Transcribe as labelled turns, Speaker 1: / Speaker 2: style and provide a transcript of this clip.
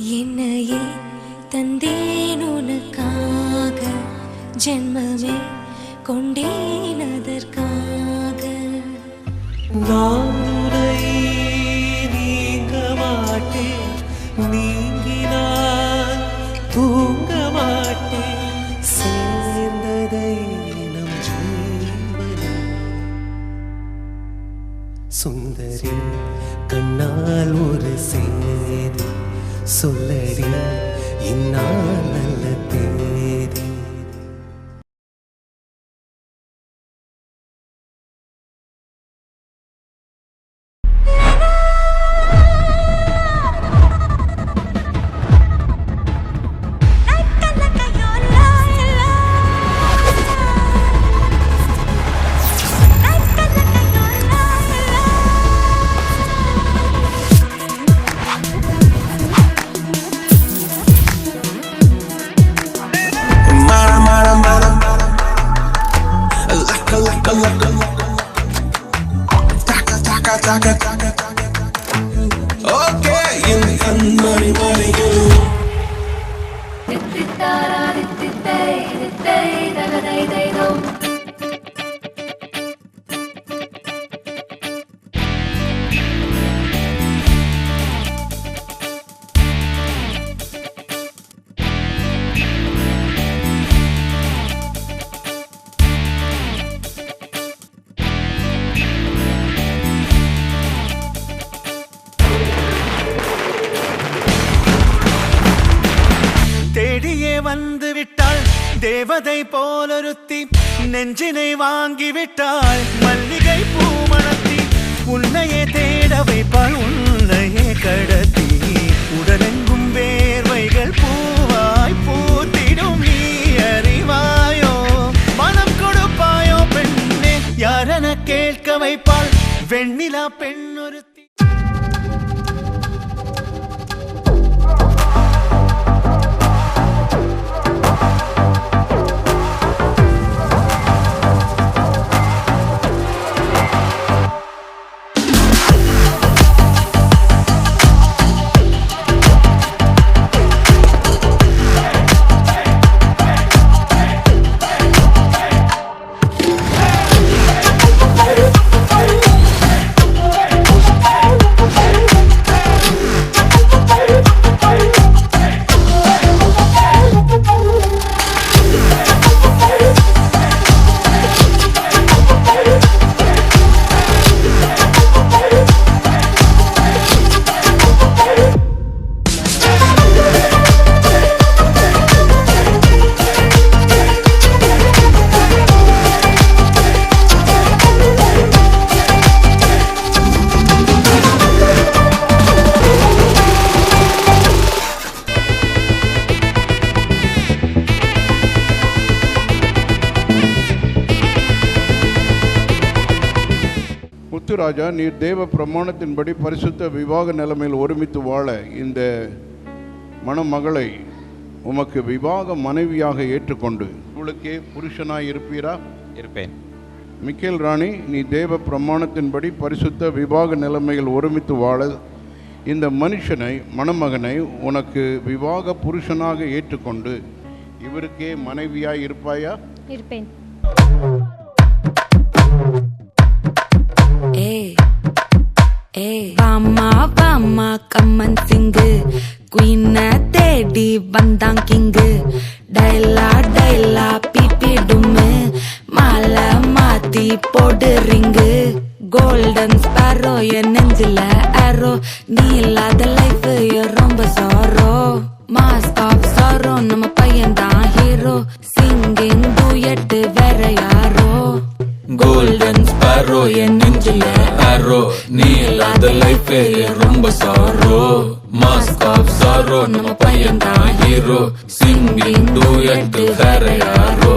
Speaker 1: என்னையே தந்தேன் உனக்காக, ஜென்மமே கொண்டேன் அதற்காக.
Speaker 2: நான் உன்னை நீங்க மாட்டேன், நீங்கினால் தூங்க மாட்டேன். சேர்ந்ததை நம் ஜீவனே. சுந்தரி கண்ணால் ஒரு சேதி சொல்லடி, இந்நாள் நல்ல தேதி. Okay, in money, money, you. தேடியே வந்து விட்டாள் தேவதை போலொருத்தி, நெஞ்சினை வாங்கி விட்டாள் மல்லிகை பூமணத்தி. உன்னையே தேட வைப்பாள் உன்னையே கடத்தி, உடலெங்கும் வேர்வைகள் பூவாய் பூத்திடும். நீ அறிவாயோ மனம் கொடுப்பாயோ பெண்ணே, யாரென கேட்க வைப்பாள் வெண்ணிலா பெண்ணொருத்தி.
Speaker 3: ராஜா, நீர் தேவ பிரமாணத்தின்படி பரிசுத்த விவாக நிலைமையில் ஒருமித்து வாழ இந்த மணமகளை உமக்கு விவாக மனைவியாக ஏற்றுக்கொண்டு உங்களுக்கே புருஷனாய் இருப்பீரா?
Speaker 4: இருப்பேன்.
Speaker 3: மிக்கேல் ராணி, நீ தேவ பிரமாணத்தின்படி பரிசுத்த விவாக நிலைமையில் ஒருமித்து வாழ இந்த மனுஷனை மணமகனை உனக்கு விவாக புருஷனாக ஏற்றுக்கொண்டு இவருக்கே மனைவியாய் இருப்பாயா?
Speaker 1: இருப்பேன்.
Speaker 5: வாமா கம்மன் சிங்கு குயின தேடி வந்தான் கிங்கு. டைலா டைலா பிபிடுமு மாலை மாத்தி போடுறீங்கு. கோல்டன் ஸ்பாரோ என் நெஞ்சில ஆரோ, நீ இல்லாத லைஃப் ரொம்ப சாரோ. மாஸ்க் ஆஃப் சாரோ நம்ம பையன்தான் ஹீரோ. சிங்கிங் டூயட் வேற யாரோ. கோல்டன் ஸ்பாரோ என் நெஞ்சில ஆரோ, நீ இல்லாத லைஃப் ரொம்ப சாரோ. மாஸ்க் ஆஃப் சாரோ நம்ம பையன்தான் ஹீரோ. சிங்கிங் டூயட் வேற யாரோ.